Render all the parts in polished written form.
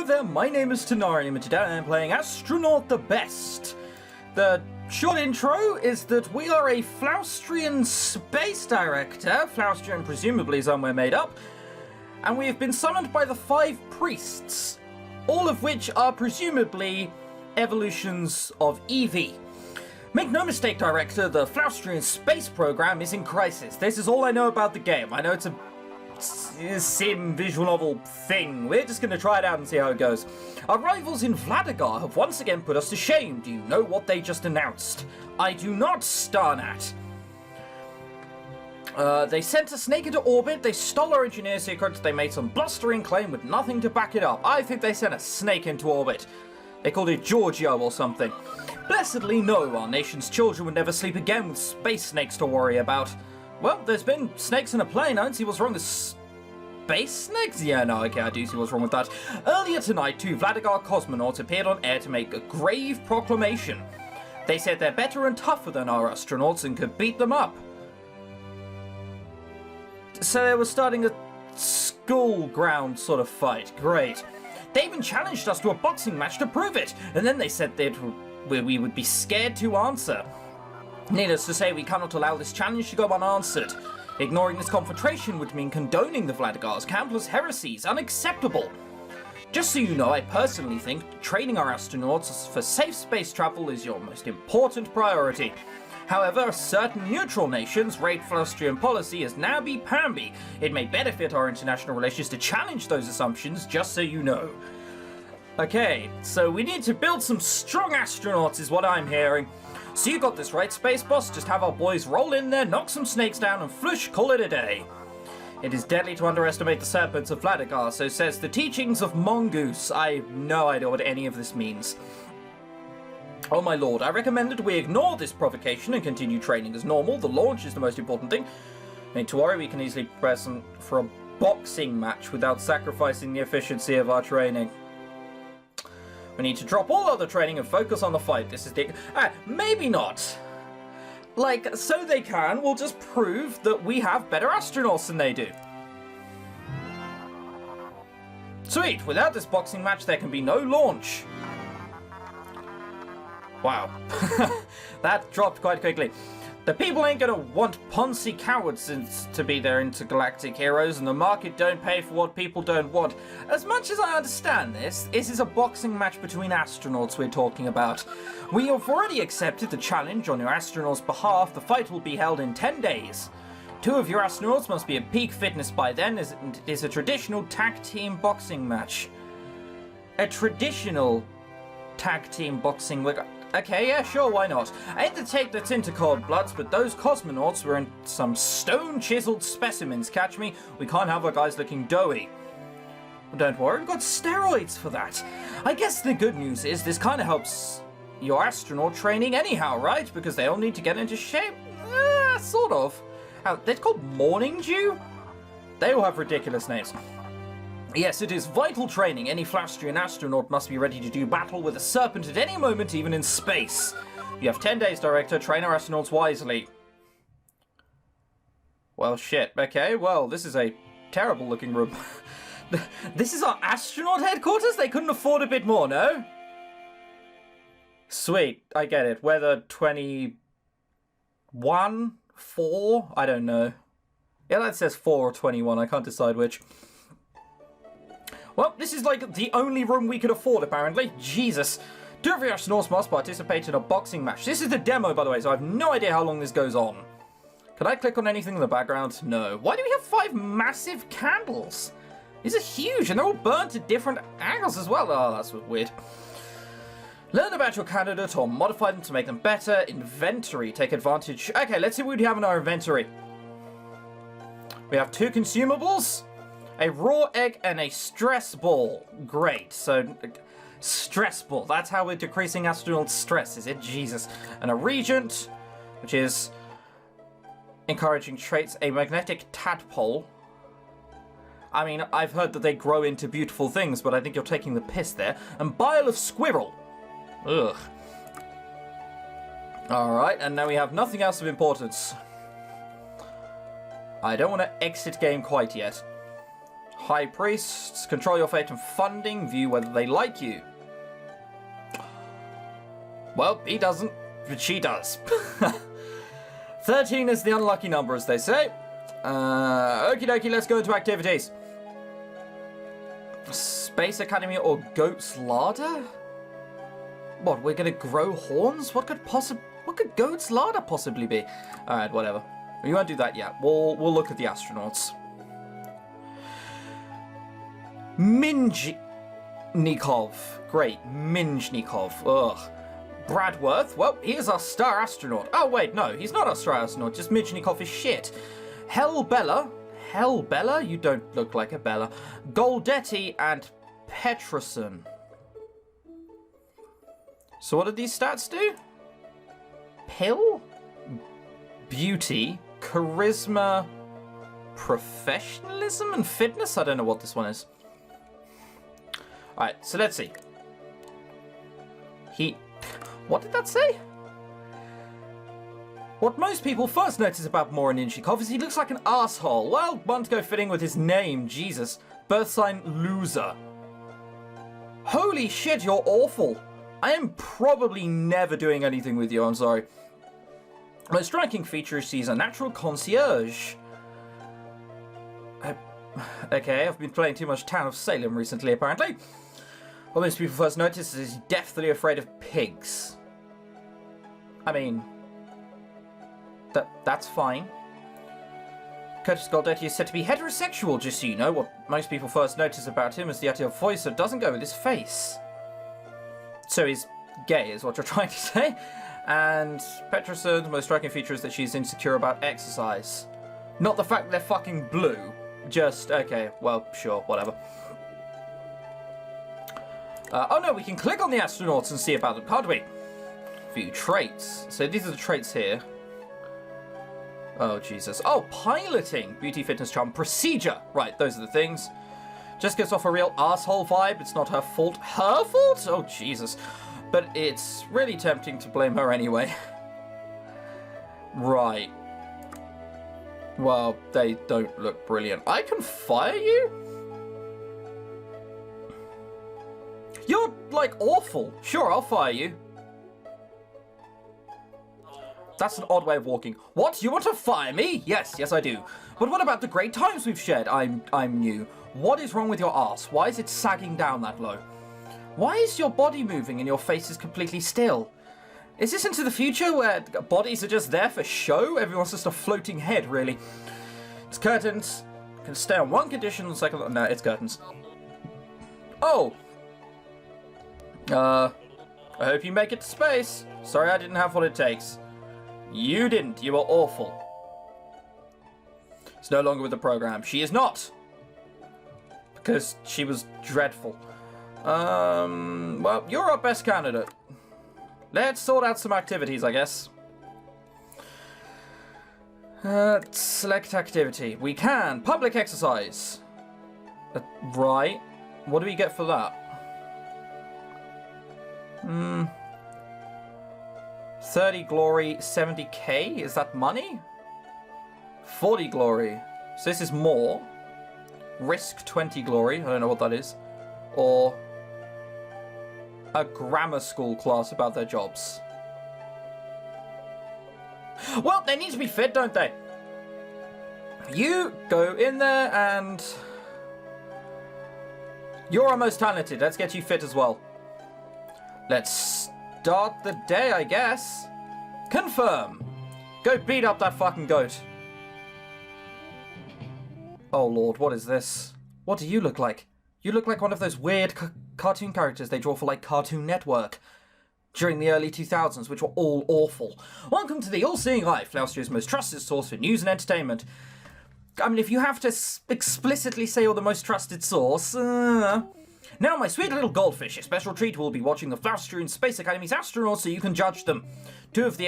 Hello there, my name is Christenarium, and today I am playing Astronaut the Best. The short intro is that we are a Flaustrian space director, Flaustrian presumably somewhere made up, and we have been summoned by the 5 priests, all of which are presumably evolutions of Eevee. Make no mistake, Director, the Flaustrian space program is in crisis. This is all I know about the game. I know it's a sim visual novel thing. We're just going to try it out and see how it goes. Our rivals in Vladimir have once again put us to shame. Do you know what they just announced? I do not, Starnat. They sent a snake into orbit, they stole our engineer secrets, they made some blustering claim with nothing to back it up. I think they sent a snake into orbit. They called it Giorgio or something. Blessedly, no, our nation's children would never sleep again with space snakes to worry about. Well, there's been snakes in a plane. I don't see what's wrong with space snakes? Yeah, no, okay, I do see what's wrong with that. Earlier tonight, 2 Vladimir cosmonauts appeared on air to make a grave proclamation. They said they're better and tougher than our astronauts and could beat them up. So they were starting a school ground sort of fight. Great. They even challenged us to a boxing match to prove it, and then they said we would be scared to answer. Needless to say, we cannot allow this challenge to go unanswered. Ignoring this confrontation would mean condoning the Vladigar's countless heresies, unacceptable. Just so you know, I personally think training our astronauts for safe space travel is your most important priority. However, certain neutral nations rate Flaustrian policy as namby-pamby. It may benefit our international relations to challenge those assumptions, just so you know. Okay, so we need to build some strong astronauts is what I'm hearing. So you got this right, Space Boss? Just have our boys roll in there, knock some snakes down, and flush, call it a day. It is deadly to underestimate the serpents of Vladimir, so says the teachings of Mongoose. I have no idea what any of this means. Oh my lord, I recommend that we ignore this provocation and continue training as normal. The launch is the most important thing. Need to worry, we can easily present for a boxing match without sacrificing the efficiency of our training. We need to drop all other training and focus on the fight. This is the... maybe not. Like, so they can, we'll just prove that we have better astronauts than they do. Sweet, without this boxing match there can be no launch. Wow. That dropped quite quickly. The people ain't gonna want Ponzi cowards to be their intergalactic heroes, and the market don't pay for what people don't want. As much as I understand this is a boxing match between astronauts we're talking about. We have already accepted the challenge on your astronauts' behalf. The fight will be held in 10 days. 2 of your astronauts must be at peak fitness by then, as it is a traditional tag team boxing match. A traditional tag team boxing... Okay, yeah, sure, why not? I hate the take that's into cold bloods, but those cosmonauts were in some stone-chiseled specimens, catch me? We can't have our guys looking doughy. Well, don't worry, we've got steroids for that. I guess the good news is this kind of helps your astronaut training anyhow, right? Because they all need to get into shape? Sort of. They're called Morning Dew? They all have ridiculous names. Yes, it is vital training. Any Flaustrian astronaut must be ready to do battle with a serpent at any moment, even in space. You have 10 days, Director. Train our astronauts wisely. Well, shit. Okay, well, this is a terrible looking room. This is our astronaut headquarters? They couldn't afford a bit more, no? Sweet, I get it. Weather 21? 4? I don't know. Yeah, that says 4 or 21. I can't decide which. Well, this is like the only room we could afford, apparently. Jesus. 2 of your astronauts must participate in a boxing match. This is the demo, by the way, so I have no idea how long this goes on. Can I click on anything in the background? No. Why do we have 5 massive candles? These are huge, and they're all burnt at different angles as well. Oh, that's weird. Learn about your candidate or modify them to make them better. Inventory. Take advantage. Okay, let's see what we have in our inventory. We have 2 consumables. A raw egg and a stress ball. Great. So, stress ball. That's how we're decreasing astronaut stress, is it? Jesus. And a regent, which is encouraging traits. A magnetic tadpole. I mean, I've heard that they grow into beautiful things, but I think you're taking the piss there. And bile of squirrel. Ugh. Alright, and now we have nothing else of importance. I don't want to exit game quite yet. High priests, control your fate and funding, view whether they like you. Well, he doesn't, but she does. 13 is the unlucky number, as they say. Okie dokie, let's go into activities. Space Academy or Goat's Larder? What, we're gonna grow horns? What could Goat's Larder possibly be? Alright, whatever. We won't do that yet. We'll look at the astronauts. Minjnikov. Great. Minjnikov. Ugh. Bradworth. Well, he is our star astronaut. Oh, wait, no. He's not our star astronaut. Just Minjnikov is shit. Hellbella. Hellbella? You don't look like a Bella. Goldetti and Peterson. So what did these stats do? Pill? Beauty. Charisma. Professionalism and fitness? I don't know what this one is. Alright, so let's see. What did that say? What most people first notice about Morin Inchikov is he looks like an asshole. Well, one to go fitting with his name, Jesus. Birth sign, loser. Holy shit, you're awful. I am probably never doing anything with you, I'm sorry. Most striking feature is she's a natural concierge. Okay, I've been playing too much Town of Salem recently, apparently. What most people first notice is he's deathly afraid of pigs. I mean, that's fine. Curtis Goldetti is said to be heterosexual, just so you know. What most people first notice about him is the idea of voice that doesn't go with his face. So he's gay, is what you're trying to say. And Peterson's most striking feature is that she's insecure about exercise. Not the fact that they're fucking blue. Just, okay, well, sure, whatever. Oh no, we can click on the astronauts and see about them, can't we? View traits. So these are the traits here. Oh, Jesus. Oh, piloting. Beauty, fitness, charm, procedure. Right, those are the things. Just gives off a real asshole vibe. It's not her fault. Her fault? Oh, Jesus. But it's really tempting to blame her anyway. Right. Well, they don't look brilliant. I can fire you? You're, like, awful. Sure, I'll fire you. That's an odd way of walking. What? You want to fire me? Yes, I do. But what about the great times we've shared? I'm new. What is wrong with your ass? Why is it sagging down that low? Why is your body moving and your face is completely still? Is this into the future where bodies are just there for show? Everyone's just a floating head, really. It's curtains. Can stay on one condition. Second, no, it's curtains. Oh. I hope you make it to space. Sorry I didn't have what it takes. You didn't. You were awful. It's no longer with the program. She is not. Because she was dreadful. Well, you're our best candidate. Let's sort out some activities, I guess. Select activity. We can. Public exercise. Right. What do we get for that? 30 glory, 70k? Is that money? 40 glory. So this is more. Risk 20 glory. I don't know what that is. Or a grammar school class about their jobs. Well, they need to be fit, don't they? You go in there and... You're our most talented. Let's get you fit as well. Let's start the day, I guess. Confirm. Go beat up that fucking goat. Oh lord, what is this? What do you look like? You look like one of those weird cartoon characters they draw for like Cartoon Network during the early 2000s, which were all awful. Welcome to the All-Seeing Eye, Flaustrio's most trusted source for news and entertainment. I mean, if you have to explicitly say you're the most trusted source... Now, my sweet little goldfish, a special treat will be watching the Flaustrian Space Academy's astronauts so you can judge them. Two of the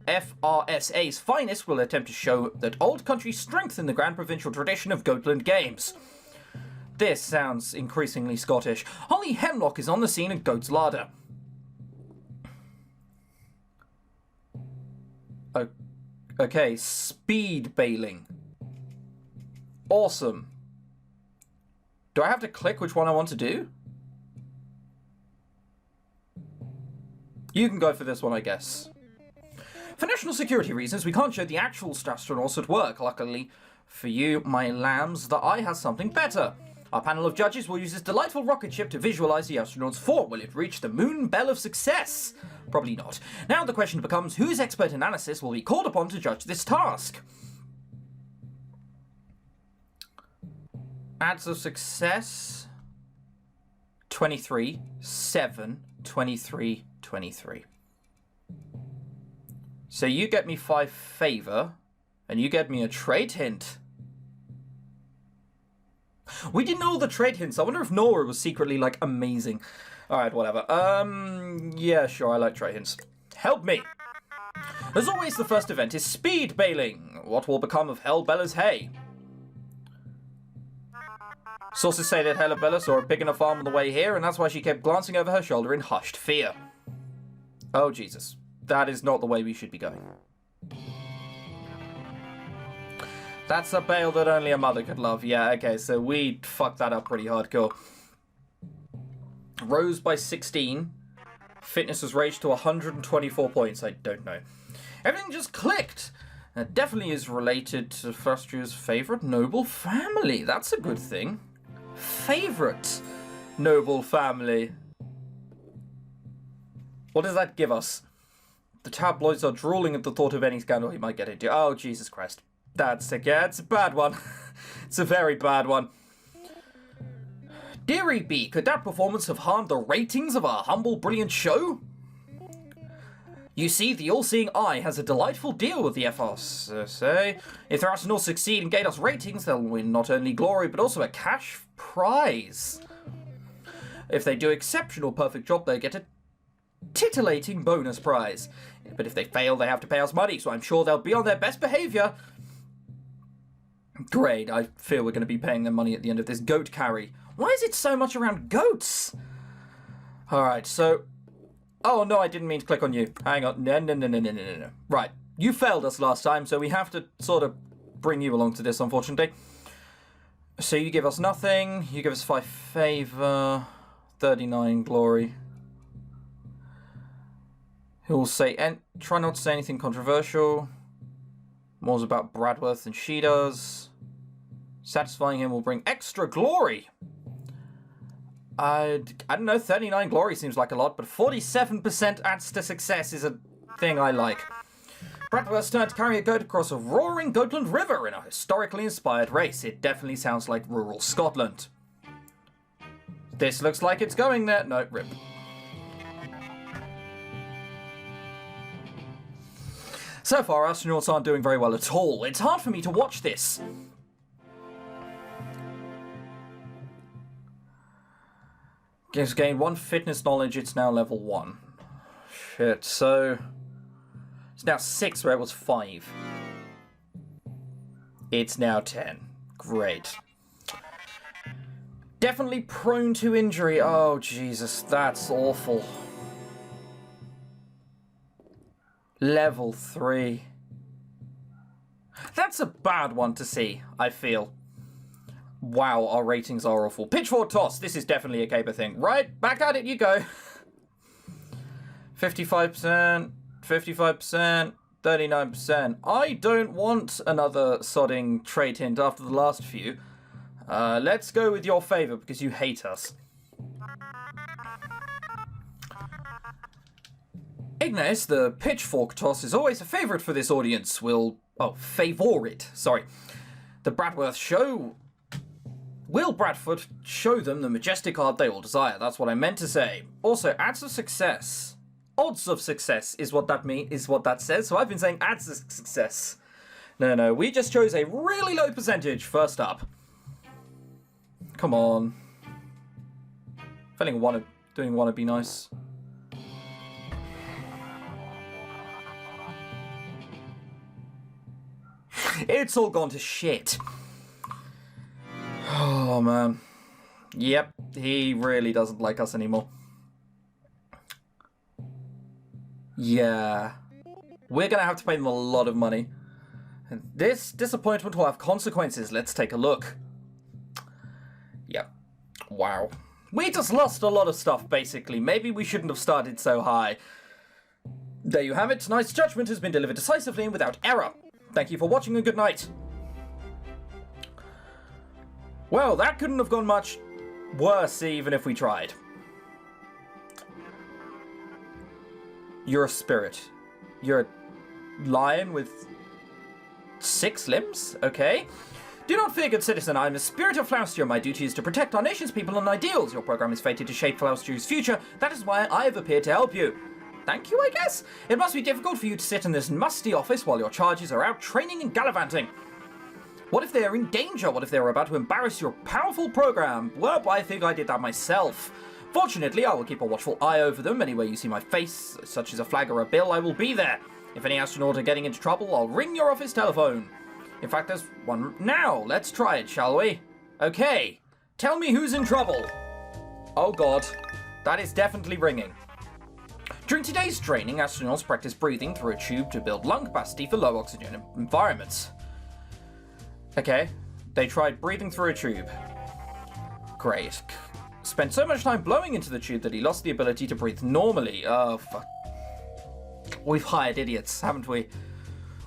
FRSA's finest will attempt to show that old country strength in the grand provincial tradition of Goatland Games. This sounds increasingly Scottish. Holly Hemlock is on the scene at Goat's Larder. Okay, speed bailing. Awesome. Do I have to click which one I want to do? You can go for this one, I guess. For national security reasons, we can't show the actual astronauts at work. Luckily for you, my lambs, the eye has something better. Our panel of judges will use this delightful rocket ship to visualize the astronauts' fall. Will it reach the moon bell of success? Probably not. Now the question becomes, whose expert analysis will be called upon to judge this task? Odds of success? 23, 7, 23, 23. So you get me 5 favor, and you get me a trade hint. We didn't know all the trade hints. I wonder if Nora was secretly, like, amazing. Alright, whatever. Yeah, sure, I like trade hints. Help me! As always, the first event is speed bailing. What will become of Hellbella's hay? Sources say that Hellbella saw a pig in a farm on the way here, and that's why she kept glancing over her shoulder in hushed fear. Oh, Jesus. That is not the way we should be going. That's a bail that only a mother could love. Yeah, okay, so we fucked that up pretty hardcore. Rose by 16. Fitness was raised to 124 points. I don't know. Everything just clicked. That definitely is related to first year's favorite noble family. That's a good thing. Favorite noble family. What does that give us? The tabloids are drooling at the thought of any scandal he might get into. Oh, Jesus Christ. That's sick. Yeah, it's a bad one. It's a very bad one. Deary B, could that performance have harmed the ratings of our humble, brilliant show? You see, the all-seeing eye has a delightful deal with the FRCA. If their astronauts succeed and gain us ratings, they'll win not only glory, but also a cash prize. If they do exceptional perfect job, they get a titillating bonus prize. But if they fail, they have to pay us money, so I'm sure they'll be on their best behaviour. Great, I fear we're going to be paying them money at the end of this goat carry. Why is it so much around goats? Alright, so... Oh, no, I didn't mean to click on you. Hang on. No. Right, you failed us last time, so we have to sort of bring you along to this, unfortunately. So you give us nothing, you give us 5 favour, 39 glory. He'll say, and try not to say anything controversial. More's about Bradworth than she does. Satisfying him will bring extra glory. I don't know, 39 glory seems like a lot, but 47% adds to success is a thing I like. Bradworth's turn to carry a goat across a roaring Goatland River in a historically inspired race. It definitely sounds like rural Scotland. This looks like it's going there. No, rip. So far, astronauts aren't doing very well at all. It's hard for me to watch this. It's gained 1 fitness knowledge, it's now level 1. Shit, so... It's now 6 where it was 5. It's now 10. Great. Definitely prone to injury. Oh, Jesus, that's awful. Level 3. That's a bad one to see, I feel. Wow, our ratings are awful. Pitchfork toss. This is definitely a caper thing. Right, back at it you go. 55%, 55%, 39%. I don't want another sodding trade hint after the last few. Let's go with your favour because you hate us. Ignace, the pitchfork toss is always a favourite for this audience. Favourite, sorry. The Bradworth show... Will Bradford show them the majestic art they all desire? That's what I meant to say. Also, odds of success. Odds of success is what that says. So I've been saying odds of success. No, we just chose a really low percentage first up. Come on. Feeling doing wanna be nice. It's all gone to shit. Oh, man. Yep, he really doesn't like us anymore. Yeah. We're gonna have to pay them a lot of money. And this disappointment will have consequences. Let's take a look. Yep. Wow. We just lost a lot of stuff, basically. Maybe we shouldn't have started so high. There you have it. Tonight's judgment has been delivered decisively and without error. Thank you for watching and good night. Well, that couldn't have gone much worse even if we tried. You're a spirit. You're a lion with 6 limbs? Okay. Do not fear, good citizen. I am a spirit of Flaustia. My duty is to protect our nation's people and ideals. Your program is fated to shape Flaustia's future. That is why I have appeared to help you. Thank you, I guess. It must be difficult for you to sit in this musty office while your charges are out training and gallivanting. What if they are in danger? What if they are about to embarrass your powerful program? Well, I think I did that myself. Fortunately, I will keep a watchful eye over them. Anywhere you see my face, such as a flag or a bill, I will be there. If any astronaut are getting into trouble, I'll ring your office telephone. In fact, there's one now. Let's try it, shall we? Okay. Tell me who's in trouble. Oh god. That is definitely ringing. During today's training, astronauts practice breathing through a tube to build lung capacity for low oxygen environments. Okay. They tried breathing through a tube. Great. Spent so much time blowing into the tube that he lost the ability to breathe normally. Oh, fuck. We've hired idiots, haven't we?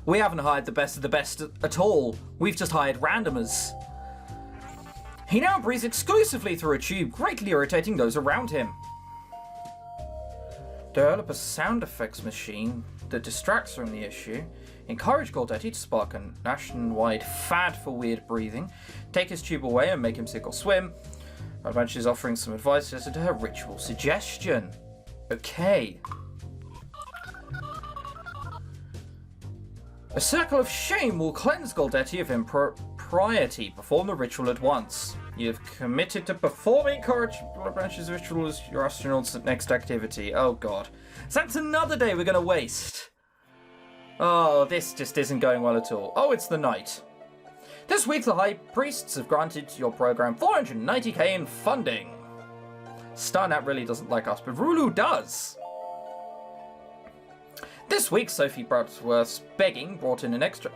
We haven't hired the best of the best at all. We've just hired randomers. He now breathes exclusively through a tube, greatly irritating those around him. Develop a sound effects machine that distracts from the issue. Encourage Goldetti to spark a nationwide fad for weird breathing. Take his tube away and make him sink or swim. Adventure is offering some advice to her ritual suggestion. Okay. A circle of shame will cleanse Goldetti of impropriety. Perform the ritual at once. You have committed to performing Courage Branch's ritual as your astronaut's next activity. Oh god. So that's another day we're going to waste. Oh, this just isn't going well at all. Oh, it's the night. This week the High Priests have granted your program 490k in funding. Starnet really doesn't like us, but Rulu does. This week, Sophie Brodsworth's begging brought in an extra...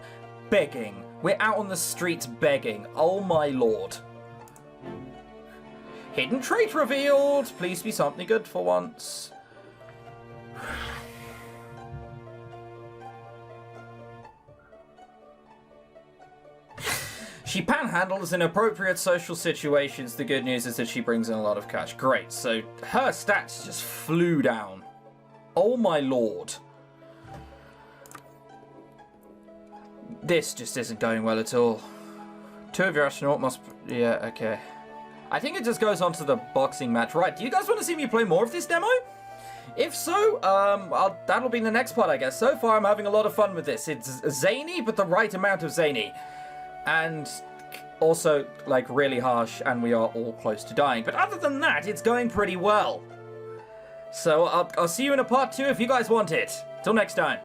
Begging. We're out on the streets begging. Oh my lord. Hidden trait revealed. Please be something good for once. She panhandles in appropriate social situations. The good news is that she brings in a lot of cash. Great. So her stats just flew down. Oh my lord. This just isn't going well at all. 2 of your astronaut must... Yeah, okay. I think it just goes on to the boxing match. Right, do you guys want to see me play more of this demo? If so, that'll be the next part, I guess. So far, I'm having a lot of fun with this. It's zany, but the right amount of zany. And also, like, really harsh, and we are all close to dying. But other than that, it's going pretty well. So, I'll see you in a part 2 if you guys want it. Till next time.